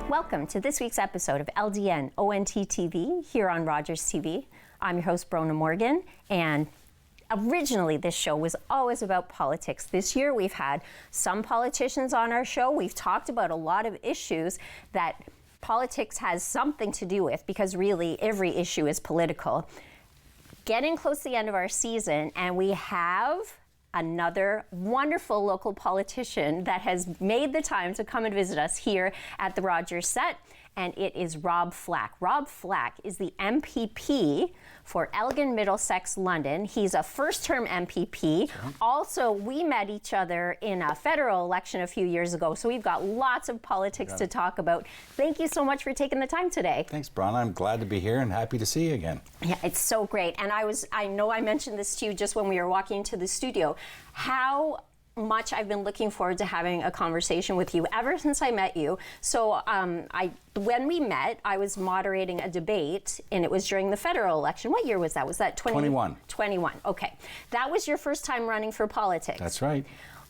Welcome to this week's episode of LdnOnt TV here on Rogers TV. I'm your host, Bronagh Morgan, and originally this show was always about politics. This year we've had some politicians on our show. We've talked about a lot of issues that politics has something to do with, because really every issue is political. Getting close to the end of our season, and we have another wonderful local politician that has made the time to come and visit us here at the Rogers set, and it is Rob Flack. Rob Flack is the MPP for Elgin-Middlesex-London. He's a first-term MPP. Sure. Also, we met each other in a federal election a few years ago, so we've got lots of politics to talk about. Thank you so much for taking the time today. Thanks, Bronagh. I'm glad to be here and happy to see you again. Yeah, it's so great. And I know I mentioned this to you just when we were walking into the studio, how much I've been looking forward to having a conversation with you ever since I met you. So when we met, I was moderating a debate, and it was during the federal election. What year was that? Was that 21? 21, okay. That was your first time running for politics. That's right.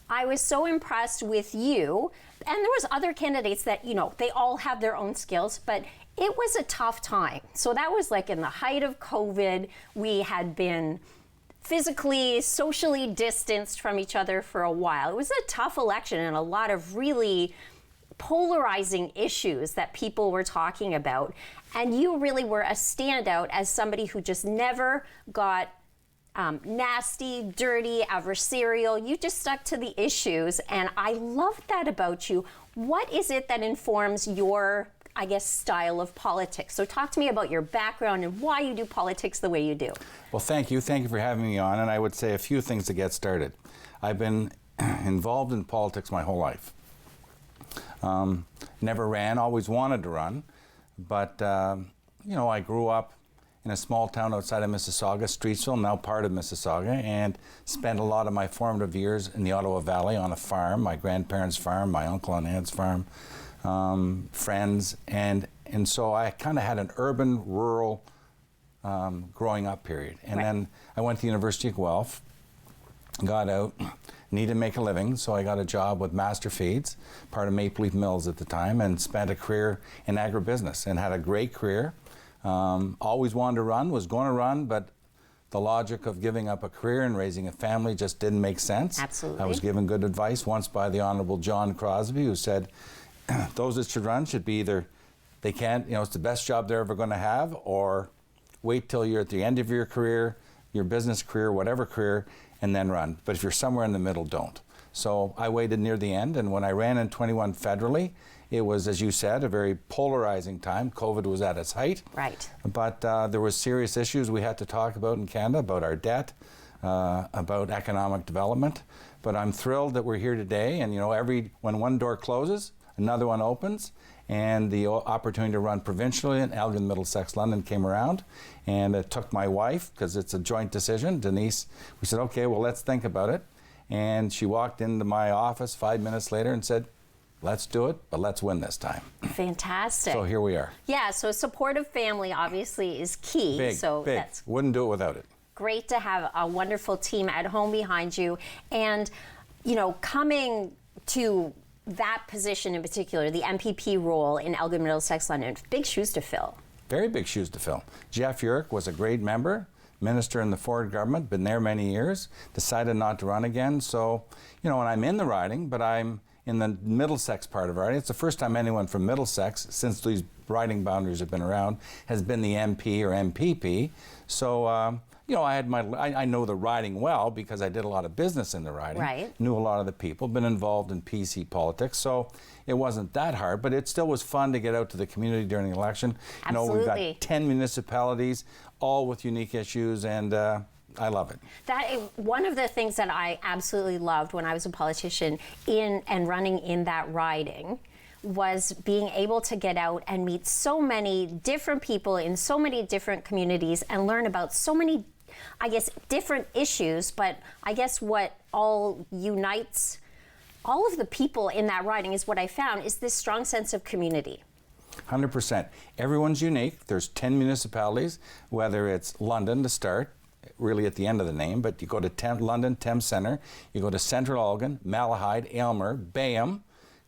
I was so impressed with you, and there was other candidates that, you know, they all have their own skills, but it was a tough time. So that was like in the height of COVID. We had been physically, socially distanced from each other for a while. It was a tough election and a lot of really polarizing issues that people were talking about. And you really were a standout as somebody who just never got nasty, dirty, adversarial. You just stuck to the issues, and I love that about you. What is it that informs your, I guess, style of politics? So talk to me about your background and why you do politics the way you do. Well, thank you. Thank you for having me on. And I would say a few things to get started. I've been involved in politics my whole life. Never ran, always wanted to run. But, you know, I grew up in a small town outside of Mississauga, Streetsville, now part of Mississauga, and spent a lot of my formative years in the Ottawa Valley on a farm, my grandparents' farm, my uncle and aunt's farm. Friends, and so I kind of had an urban, rural growing up period. And then I went to the University of Y.O.L.O, got out, needed to make a living, so I got a job with Master Feeds, part of Maple Leaf Mills at the time, and spent a career in agribusiness and had a great career. Always wanted to run, was going to run, but the logic of giving up a career and raising a family just didn't make sense. Absolutely. I was given good advice once by the Honorable John Crosbie, who said, those that should run should be either they can't, you know, it's the best job they're ever going to have, or wait till you're at the end of your career, your business career, whatever career, and then run. But if you're somewhere in the middle, don't. So I waited near the end, and when I ran in 21 federally, it was, as you said, a very polarizing time. COVID was at its height. Right. But there was serious issues we had to talk about in Canada, about our debt, about economic development. But I'm thrilled that we're here today, and you know, when one door closes, another one opens, and the opportunity to run provincially in Elgin-Middlesex-London came around, and it took my wife, because it's a joint decision, Denise. We said, okay, well, let's think about it. And she walked into my office 5 minutes later and said, let's do it, but let's win this time. Fantastic. So here we are. Yeah, so a supportive family obviously is key. Big. That's wouldn't do it without it. Great to have a wonderful team at home behind you. And, you know, coming to that position in particular, the MPP role in Elgin-Middlesex-London, big shoes to fill. Very big shoes to fill. Jeff Urick was a great member, minister in the Ford government, been there many years, decided not to run again. So, you know, and I'm in the riding, but I'm in the Middlesex part of riding. It's the first time anyone from Middlesex, since these riding boundaries have been around, has been the MP or MPP. So, you know, I know the riding well because I did a lot of business in the riding. Right. Knew a lot of the people, been involved in PC politics, so it wasn't that hard, but it still was fun to get out to the community during the election. Absolutely. You know, we've got 10 municipalities, all with unique issues, and I love it. One of the things that I absolutely loved when I was a politician and running in that riding was being able to get out and meet so many different people in so many different communities and learn about so many, I guess, different issues. But I guess what all unites all of the people in that riding is what I found is this strong sense of community. 100%. Everyone's unique. There's 10 municipalities, whether it's London to start, really at the end of the name, but you go to London, Thames Centre, you go to Central Elgin, Malahide, Aylmer, Bayham,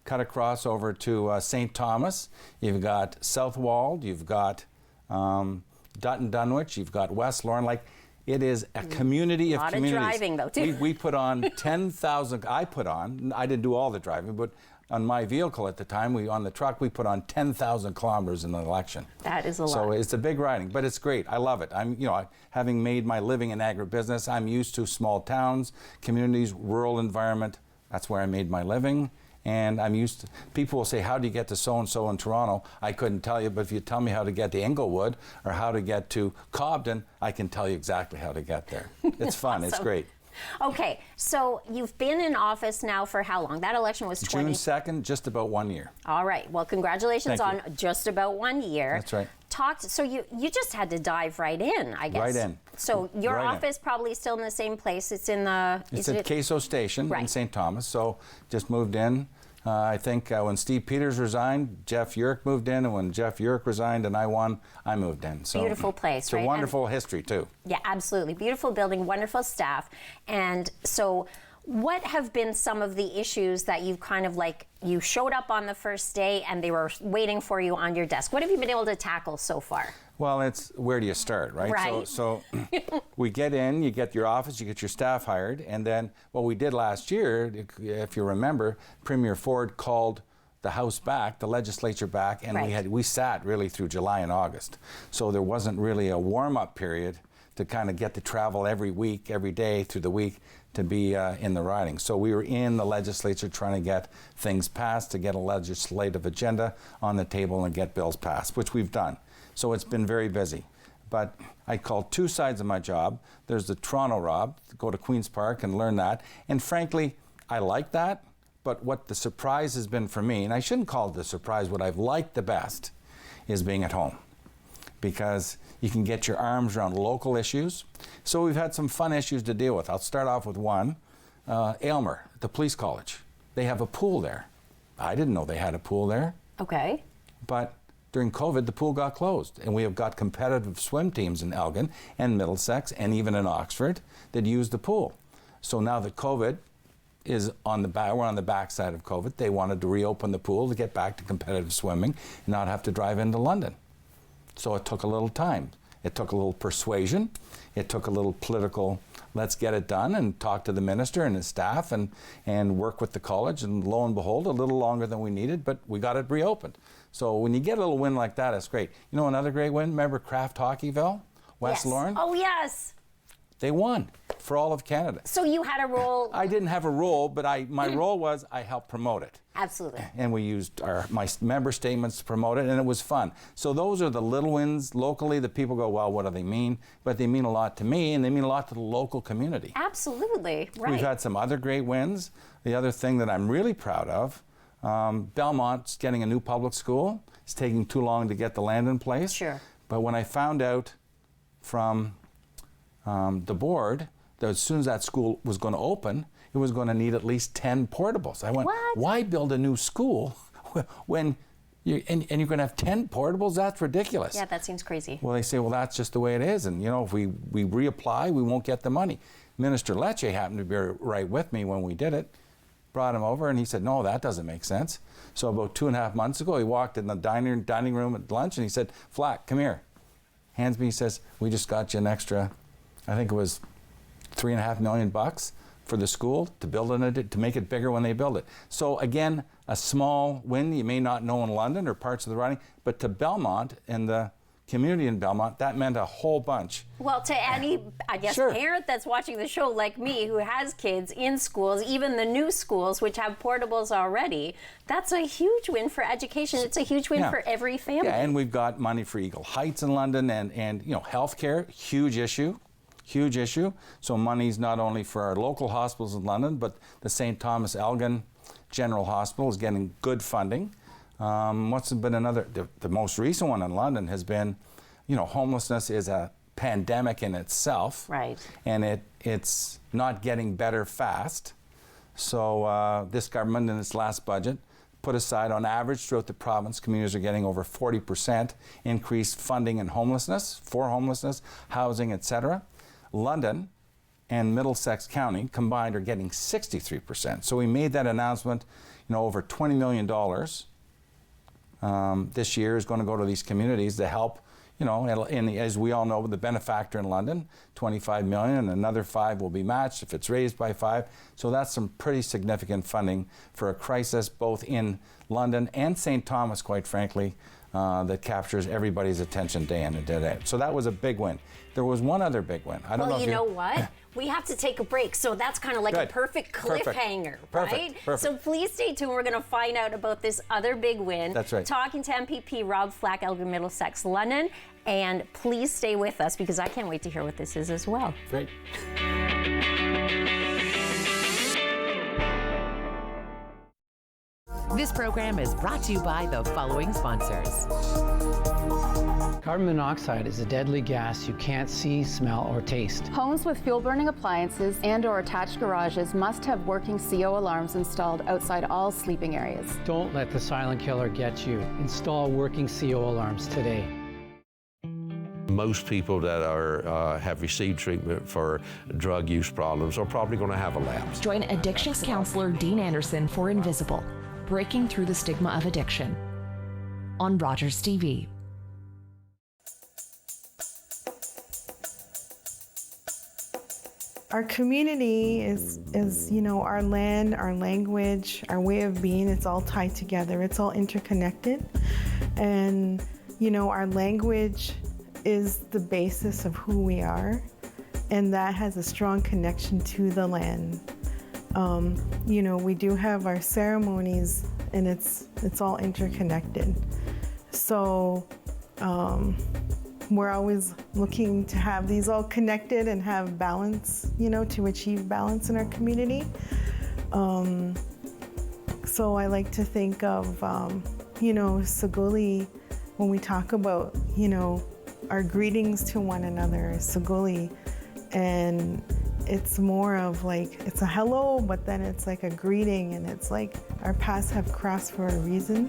cut across over to St. Thomas. You've got Southwold. You've got Dutton Dunwich. You've got West Lorne. Like, it is a community of communities. A lot of driving, though, too. We put on 10,000. I didn't do all the driving, but on my vehicle at the time, on the truck, we put on 10,000 kilometers in an election. That is a lot. So it's a big riding, but it's great. I love it. Having made my living in agribusiness, I'm used to small towns, communities, rural environment. That's where I made my living. And I'm used to, people will say, how do you get to so-and-so in Toronto? I couldn't tell you, but if you tell me how to get to Inglewood or how to get to Cobden, I can tell you exactly how to get there. It's fun, It's great. Okay, so you've been in office now for how long? That election was June 2nd, just about 1 year. All right, well, congratulations Thank on just about 1 year. That's right. So you just had to dive right in, I guess. Right in. So your Right office probably still in the same place. It's in the... It's at Queso Station in St. Thomas, so just moved in. I think when Steve Peters resigned, Jeff Yurk moved in, and when Jeff Yurk resigned and I won, I moved in. So beautiful place, right? It's a wonderful history, too. Yeah, absolutely. Beautiful building, wonderful staff. And so what have been some of the issues that you've kind of you showed up on the first day and they were waiting for you on your desk? What have you been able to tackle so far? Well, it's where do you start, right? Right. So we get in, you get your office, you get your staff hired, and then what we did last year, if you remember, Premier Ford called the House back, the legislature back, and we sat really through July and August. So there wasn't really a warm-up period to kind of get to travel every week, every day through the week to be in the riding. So we were in the legislature trying to get things passed, to get a legislative agenda on the table and get bills passed, which we've done. So it's been very busy. But I call two sides of my job. There's the Toronto Rob, go to Queen's Park and learn that. And frankly, I like that. But what the surprise has been for me, and I shouldn't call it the surprise, what I've liked the best is being at home. Because you can get your arms around local issues. So we've had some fun issues to deal with. I'll start off with one. Aylmer, at the police college. They have a pool there. I didn't know they had a pool there. Okay. But during COVID, the pool got closed, and we have got competitive swim teams in Elgin and Middlesex and even in Oxford that use the pool. So now that COVID is on the back, we're on the backside of COVID, they wanted to reopen the pool to get back to competitive swimming and not have to drive into London. So it took a little time. It took a little persuasion. It took a little political, let's get it done, and talk to the minister and his staff and work with the college. And lo and behold, a little longer than we needed, but we got it reopened. So when you get a little win like that, it's great. You know another great win? Remember Kraft Hockeyville? West Lorne? Oh, yes. They won for all of Canada. So you had a role? I didn't have a role, but my role was I helped promote it. Absolutely. And we used my member statements to promote it, and it was fun. So those are the little wins locally that people go, well, what do they mean? But they mean a lot to me, and they mean a lot to the local community. Absolutely, right. We've had some other great wins. The other thing that I'm really proud of, Belmont's getting a new public school. It's taking too long to get the land in place. Sure. But when I found out from the board that as soon as that school was going to open, it was going to need at least 10 portables. I went, what? Why build a new school when you're going to have 10 portables? That's ridiculous. Yeah, that seems crazy. Well, they say, well, that's just the way it is. And, you know, if we reapply, we won't get the money. Minister Lecce happened to be right with me when we did it. Brought him over, and he said, no, that doesn't make sense. So about 2.5 months ago, he walked in the dining room at lunch, and he said, Flack, come here. Hands me, he says, we just got you an extra, I think it was $3.5 million for the school to build it, to make it bigger when they build it. So again, a small win you may not know in London or parts of the riding, but to Belmont and the community in Belmont, that meant a whole bunch. Well, to any, I guess, Sure. parent that's watching the show like me who has kids in schools, even the new schools which have portables already, that's a huge win for education. It's a huge win for every family. Yeah, and we've got money for Eagle Heights in London, and you know, healthcare, huge issue. Huge issue. So money's not only for our local hospitals in London, but the St. Thomas Elgin General Hospital is getting good funding. What's been another, the most recent one in London has been, you know, homelessness is a pandemic in itself. Right. And it's not getting better fast. So this government in its last budget put aside on average throughout the province, communities are getting over 40% increased funding in homelessness, for homelessness, housing, etc. London and Middlesex County combined are getting 63%. So we made that announcement, over $20 million this year is going to go to these communities to help, and as we all know, the benefactor in London, 25 million, and another 5 will be matched if it's raised by 5. So that's some pretty significant funding for a crisis both in London and St. Thomas, quite frankly, that captures everybody's attention day in and day out. So that was a big win. There was one other big win. I don't know if you know what? We have to take a break, so that's kind of like Good. a perfect cliffhanger, right? Perfect. So please stay tuned. We're going to find out about this other big win. That's right. Talking to MPP Rob Flack, Elgin-Middlesex-London, and please stay with us because I can't wait to hear what this is as well. Great. This program is brought to you by the following sponsors. Carbon monoxide is a deadly gas you can't see, smell, or taste. Homes with fuel-burning appliances and/or attached garages must have working CO alarms installed outside all sleeping areas. Don't let the silent killer get you. Install working CO alarms today. Most people that have received treatment for drug use problems are probably going to have a lapse. Join addictions counselor Dean Anderson for Invisible, Breaking Through the Stigma of Addiction on Rogers TV. Our community is our land, our language, our way of being. It's all tied together. It's all interconnected. And, our language is the basis of who we are. And that has a strong connection to the land. We do have our ceremonies and it's all interconnected. So, we're always looking to have these all connected and have balance, to achieve balance in our community. So I like to think of, Saguli, when we talk about, our greetings to one another, Saguli, and it's more of like, it's a hello, but then it's like a greeting, and it's like our paths have crossed for a reason.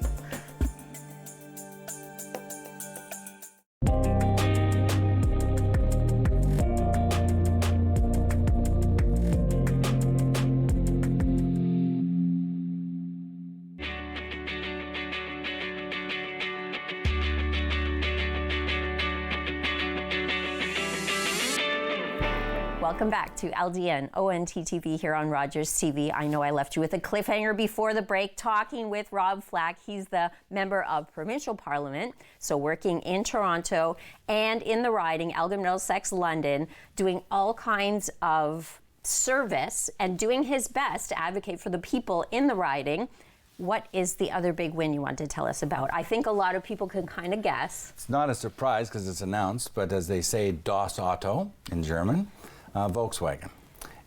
Welcome back to LDNOnt TV here on Rogers TV. I know I left you with a cliffhanger before the break, talking with Rob Flack. He's the member of provincial parliament, so working in Toronto and in the riding, Elgin-Middlesex-London, doing all kinds of service and doing his best to advocate for the people in the riding. What is the other big win you want to tell us about? I think a lot of people can kind of guess. It's not a surprise because it's announced, but as they say, Das Auto in German. Volkswagen.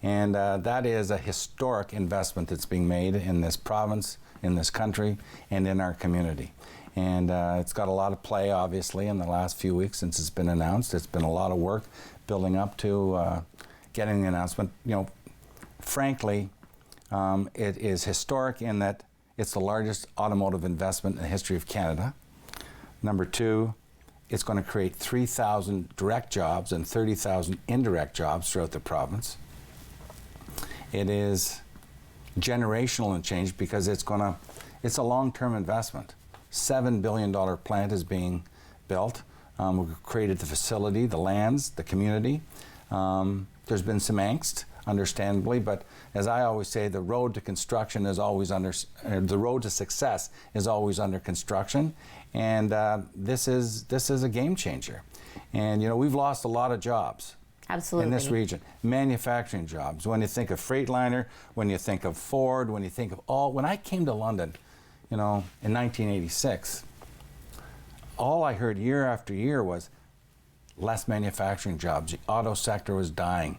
And that is a historic investment that's being made in this province, in this country, and in our community. And it's got a lot of play, obviously, in the last few weeks since it's been announced. It's been a lot of work building up to getting the announcement. Frankly, it is historic in that it's the largest automotive investment in the history of Canada. Number two, it's going to create 3,000 direct jobs and 30,000 indirect jobs throughout the province. It is generational in change because it's a long-term investment. $7 billion plant is being built. We've created the facility, the lands, the community. There's been some angst, understandably, but as I always say, the road to construction is always the road to success is always under construction. And this is a game changer. And we've lost a lot of jobs. Absolutely. In this region. Manufacturing jobs. When you think of Freightliner, when you think of Ford, when you think of when I came to London, in 1986, all I heard year after year was less manufacturing jobs. The auto sector was dying.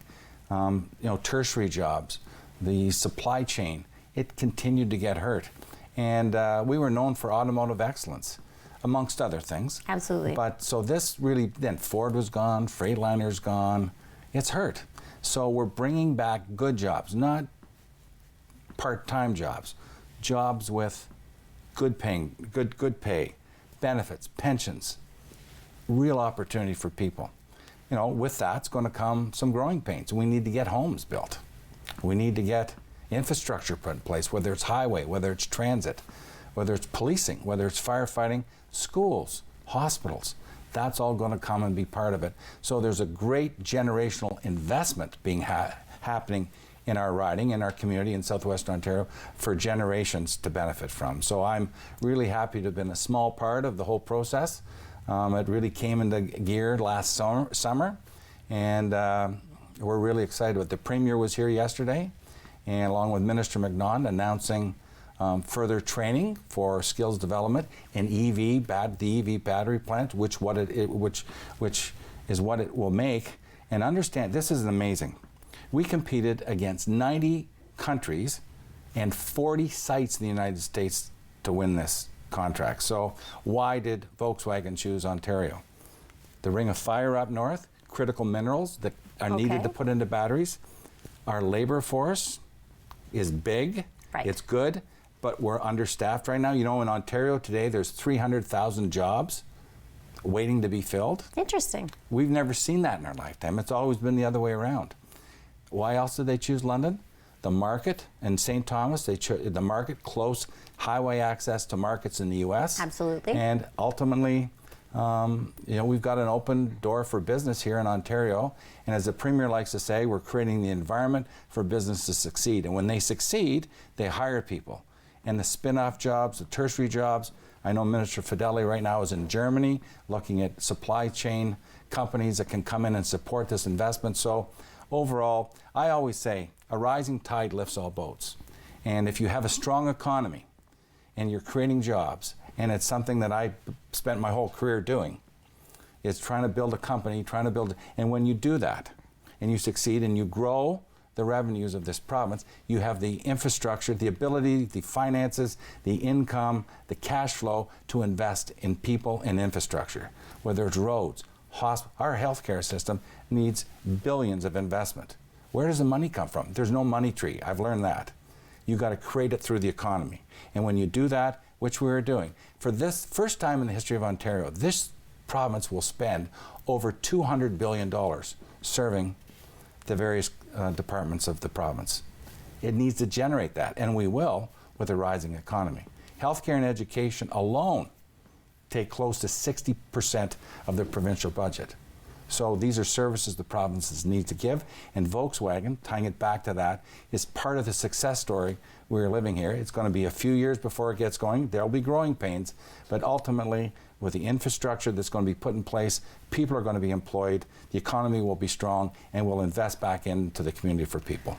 Tertiary jobs, the supply chain, it continued to get hurt. And we were known for automotive excellence, amongst other things. Absolutely. But so this really, then Ford was gone, Freightliner's gone, it's hurt. So we're bringing back good jobs, not part-time jobs, jobs with good pay, benefits, pensions, real opportunity for people. With that's going to come some growing pains. We need to get homes built. We need to get infrastructure put in place, whether it's highway, whether it's transit, whether it's policing, whether it's firefighting, schools, hospitals. That's all going to come and be part of it. So there's a great generational investment being happening in our riding, in our community in southwestern Ontario for generations to benefit from. So I'm really happy to have been a small part of the whole process. It really came into gear last summer, and we're really excited. The Premier was here yesterday, and along with Minister McNaught, announcing further training for skills development in the EV battery plant, which is what it will make. And understand, this is amazing. We competed against 90 countries and 40 sites in the United States to win this contract. So why did Volkswagen choose Ontario? The Ring of Fire up north, critical minerals that are needed to put into batteries. Our labor force is big, it's good, but we're understaffed right now. You know, in Ontario today, there's 300,000 jobs waiting to be filled. Interesting. We've never seen that in our lifetime. It's always been the other way around. Why else did they choose London? The market in St. Thomas, the market, close highway access to markets in the U.S. Absolutely. And ultimately, we've got an open door for business here in Ontario. And as the Premier likes to say, we're creating the environment for business to succeed. And when they succeed, they hire people. And the spin-off jobs, the tertiary jobs, I know Minister Fedeli right now is in Germany looking at supply chain companies that can come in and support this investment. So overall, I always say a rising tide lifts all boats. And if you have a strong economy and you're creating jobs, and it's something that I spent my whole career doing, is trying to build a company, and when you do that and you succeed and you grow the revenues of this province, you have the infrastructure, the ability, the finances, the income, the cash flow to invest in people and infrastructure, whether it's roads, our healthcare system needs billions of investment. Where does the money come from? There's no money tree. I've learned that. You've got to create it through the economy. And when you do that, which we are doing, for this first time in the history of Ontario, this province will spend over $200 billion serving the various departments of the province. It needs to generate that, and we will with a rising economy. Healthcare and education alone take close to 60% of the provincial budget. So these are services the provinces need to give, and Volkswagen, tying it back to that, is part of the success story we're living here. It's going to be a few years before it gets going. There'll be growing pains, but ultimately, with the infrastructure that's going to be put in place, people are going to be employed, the economy will be strong, and we'll invest back into the community for people.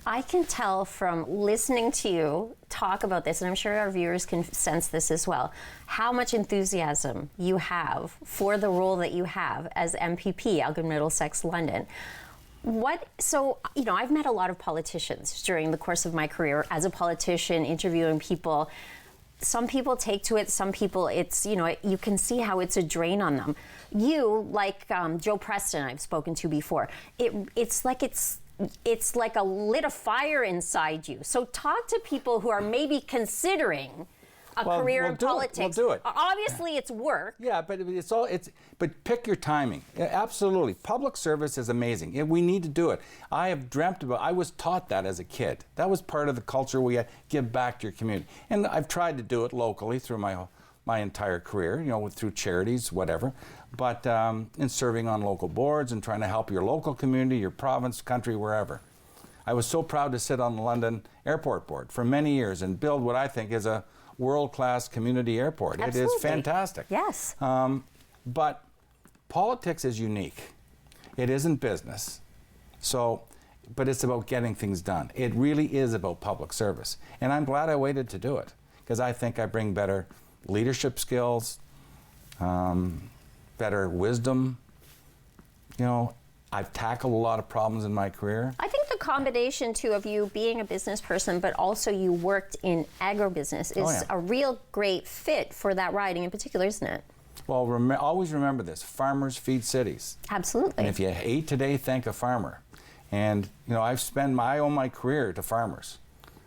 I can tell from listening to you talk about this, and I'm sure our viewers can sense this as well, how much enthusiasm you have for the role that you have as MPP, Elgin-Middlesex-London. I've met a lot of politicians during the course of my career as a politician, interviewing people. Some people take to it, some people you can see how it's a drain on them. You, like Joe Preston I've spoken to before, it's like a lit a fire inside you. So talk to people who are maybe considering a career in politics. We'll do it. Obviously, it's work. Yeah, but but pick your timing. Absolutely, public service is amazing. We need to do it. I was taught that as a kid. That was part of the culture we had. Give back to your community, and I've tried to do it locally through my entire career. Through charities, whatever. But in serving on local boards and trying to help your local community, your province, country, wherever. I was so proud to sit on the London Airport Board for many years and build what I think is a world-class community airport. Absolutely. It is fantastic. Yes. But politics is unique. It isn't business. But it's about getting things done. It really is about public service. And I'm glad I waited to do it, because I think I bring better leadership skills, better wisdom. I've tackled a lot of problems in my career. I think the combination, too, of you being a business person, but also you worked in agribusiness is a real great fit for that riding in particular, isn't it? Well, always remember this. Farmers feed cities. Absolutely. And if you ate today, thank a farmer. And, I owe my career to farmers.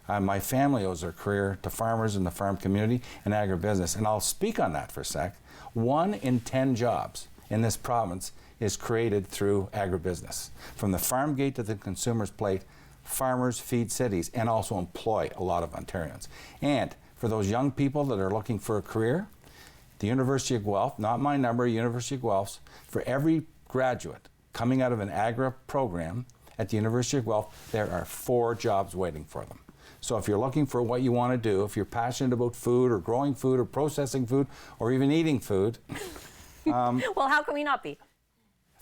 My family owes their career to farmers in the farm community and agribusiness. And I'll speak on that for a sec. 1 in 10 jobs in this province is created through agribusiness. From the farm gate to the consumer's plate, farmers feed cities and also employ a lot of Ontarians. And for those young people that are looking for a career, the University of Guelph, not my number, University of Guelph's, for every graduate coming out of an Agra program at the University of Guelph, there are 4 jobs waiting for them. So if you're looking for what you want to do, if you're passionate about food or growing food or processing food or even eating food, well, how can we not be?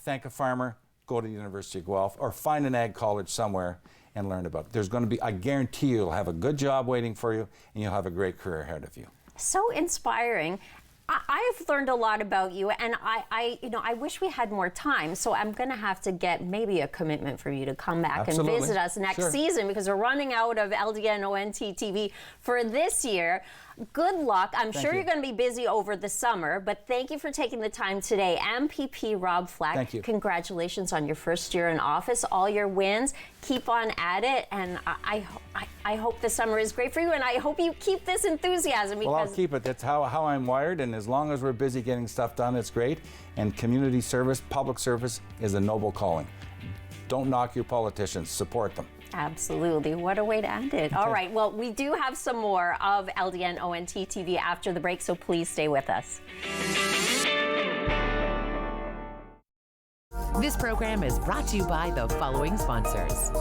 Thank a farmer, go to the University of Guelph, or find an ag college somewhere and learn about it. There's going to be, I guarantee you'll have a good job waiting for you and you'll have a great career ahead of you. So inspiring. I've learned a lot about you, and I wish we had more time. So I'm going to have to get maybe a commitment for you to come back Absolutely. and visit us next season, because we're running out of LdnOnt TV for this year. Good luck. I'm sure you're going to be busy over the summer, but thank you for taking the time today. MPP Rob Flack, thank you. Congratulations on your first year in office, all your wins. Keep on at it, and I hope the summer is great for you, and I hope you keep this enthusiasm. Because well, I'll keep it. That's how I'm wired, and as long as we're busy getting stuff done, it's great. And community service, public service is a noble calling. Don't knock your politicians, support them. Absolutely. What a way to end it. All right. Well, we do have some more of LdnOnt TV after the break, so please stay with us. This program is brought to you by the following sponsors.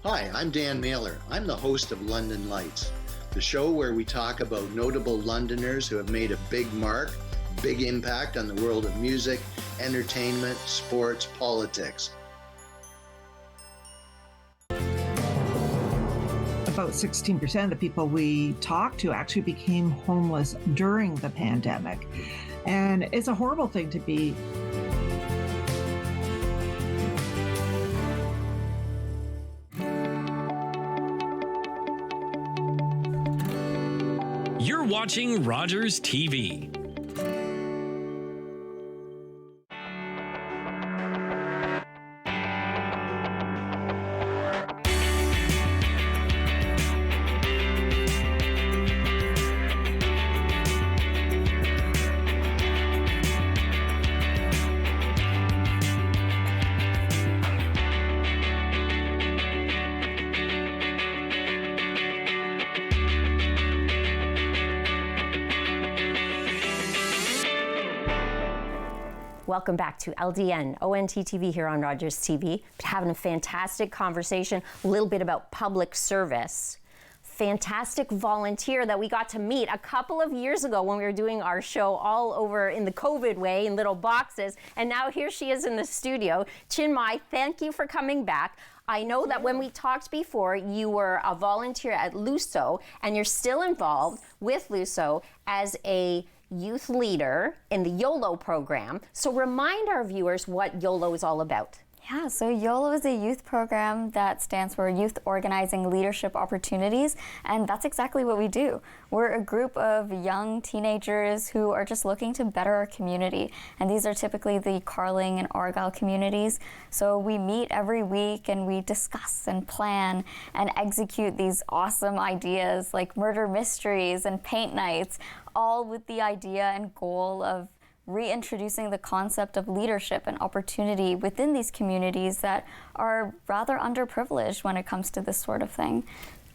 Hi, I'm Dan Mailer. I'm the host of London Lights, the show where we talk about notable Londoners who have made a big mark, big impact on the world of music, entertainment, sports, politics. About 16% of the people we talked to actually became homeless during the pandemic. And it's a horrible thing to be. You're watching Rogers TV. Welcome back to LdnOnt TV here on Rogers TV. Having a fantastic conversation, a little bit about public service. Fantastic volunteer that we got to meet a couple of years ago when we were doing our show all over in the COVID way in little boxes. And now here she is in the studio. Chinmay, thank you for coming back. I know that when we talked before, you were a volunteer at L.O, and you're still involved with L.O as a youth leader in the Y.O.L.O program. So remind our viewers what Y.O.L.O is all about. Yeah, so Y.O.L.O is a youth program that stands for Youth Organizing Leadership Opportunities, and that's exactly what we do. We're a group of young teenagers who are just looking to better our community, and these are typically the Carling and Argyll communities. So we meet every week and we discuss and plan and execute these awesome ideas like murder mysteries and paint nights, all with the idea and goal of reintroducing the concept of leadership and opportunity within these communities that are rather underprivileged when it comes to this sort of thing.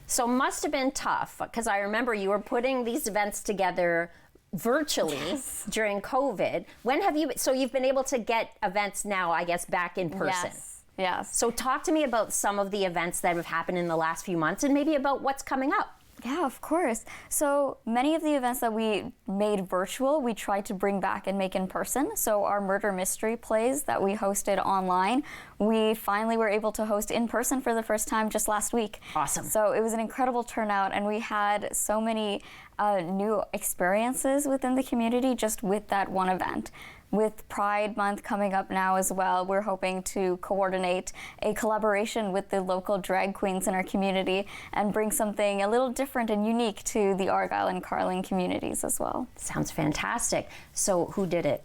So must have been tough, because I remember you were putting these events together virtually during COVID. When have you, so you've been able to get events now, I guess, back in person? Yes. So talk to me about some of the events that have happened in the last few months and maybe about what's coming up. Yeah, of course. So many of the events that we made virtual, we tried to bring back and make in person. So our murder mystery plays that we hosted online, we finally were able to host in person for the first time just last week. Awesome. So it was an incredible turnout, and we had so many new experiences within the community just with that one event. With Pride Month coming up now as well, we're hoping to coordinate a collaboration with the local drag queens in our community and bring something a little different and unique to the Argyll and Carling communities as well. Sounds fantastic. So who did it?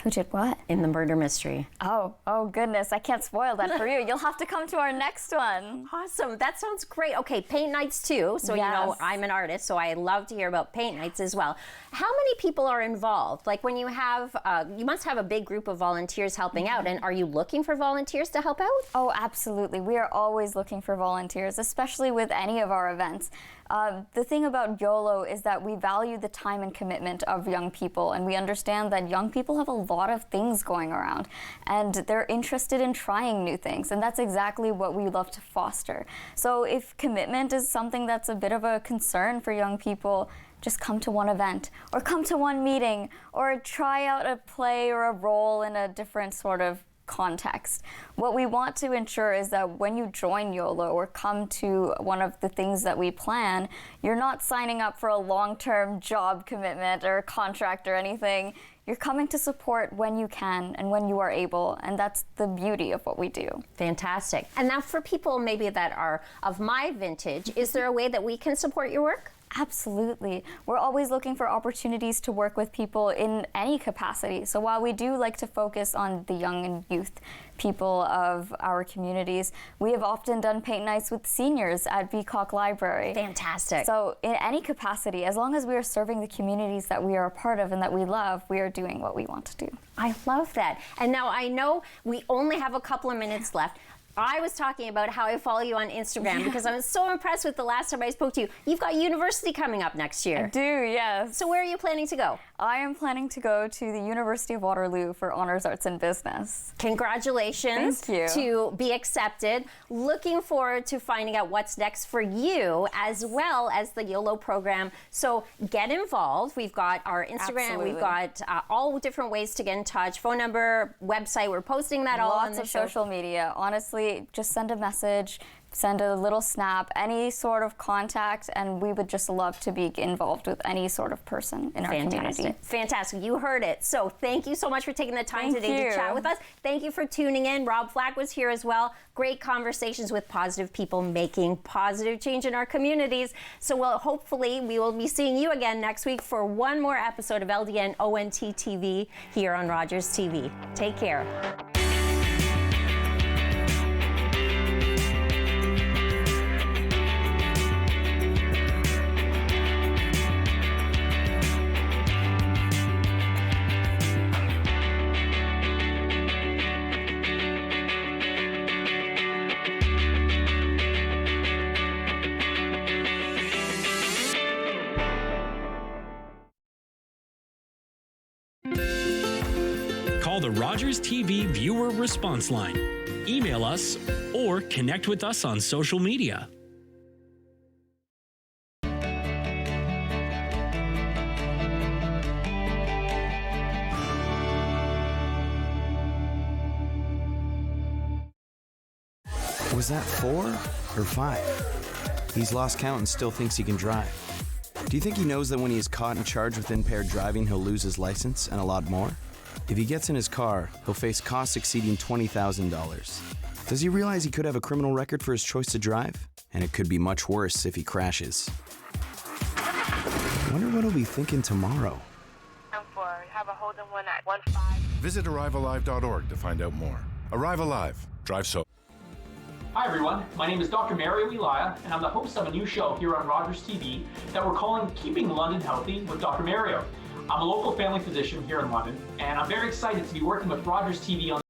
Who did what? In the murder mystery. Oh goodness, I can't spoil that for you. You'll have to come to our next one. Awesome, that sounds great. Okay, paint nights too. So Yes. you know, I'm an artist, so I love to hear about paint nights as well. How many people are involved? Like when you have, you must have a big group of volunteers helping out, and are you looking for volunteers to help out? Oh, absolutely. We are always looking for volunteers, especially with any of our events. The thing about Y.O.L.O is that we value the time and commitment of young people, and we understand that young people have a lot of things going around, and they're interested in trying new things, and that's exactly what we love to foster. So if commitment is something that's a bit of a concern for young people, just come to one event, or come to one meeting, or try out a play or a role in a different sort of context. What we want to ensure is that when you join Y.O.L.O or come to one of the things that we plan, you're not signing up for a long-term job commitment or contract or anything. You're coming to support when you can and when you are able, and that's the beauty of what we do. Fantastic. And now for people maybe that are of my vintage, is there a way that we can support your work? Absolutely. We're always looking for opportunities to work with people in any capacity. So while we do like to focus on the young and youth people of our communities, we have often done paint nights with seniors at Beacock Library. Fantastic. So in any capacity, as long as we are serving the communities that we are a part of and that we love, we are doing what we want to do. I love that. And now I know we only have a couple of minutes left. I was talking about how I follow you on Instagram because I was so impressed with the last time I spoke to you. You've got university coming up next year. I do, yes. So where are you planning to go? I am planning to go to the University of Waterloo for Honours Arts in Business. Congratulations. Thank you. To be accepted. Looking forward to finding out what's next for you as well as the Y.O.L.O program. So get involved. We've got our Instagram. Absolutely. We've got all different ways to get in touch. Phone number, website. We're posting that all on the show. Lots of social media. Honestly, just send a message, send a little snap, any sort of contact, and we would just love to be involved with any sort of person in our community. Fantastic. You heard it. So thank you so much for taking the time today to chat with us. Thank you for tuning in. Rob Flack was here as well. Great conversations with positive people making positive change in our communities. So hopefully we will be seeing you again next week for one more episode of LdnOnt TV here on Rogers TV. Take care. Call the Rogers TV viewer response line, email us, or connect with us on social media. Was that 4 or 5? He's lost count and still thinks he can drive. Do you think he knows that when he is caught and charged with impaired driving, he'll lose his license and a lot more? If he gets in his car, he'll face costs exceeding $20,000. Does he realize he could have a criminal record for his choice to drive? And it could be much worse if he crashes. I wonder what he'll be thinking tomorrow. Have a Holden 1 at 15. Visit ArriveAlive.org to find out more. Arrive Alive. Drive so. Hi everyone, my name is Dr. Mario Elia, and I'm the host of a new show here on Rogers TV that we're calling Keeping London Healthy with Dr. Mario. I'm a local family physician here in London, and I'm very excited to be working with Rogers TV on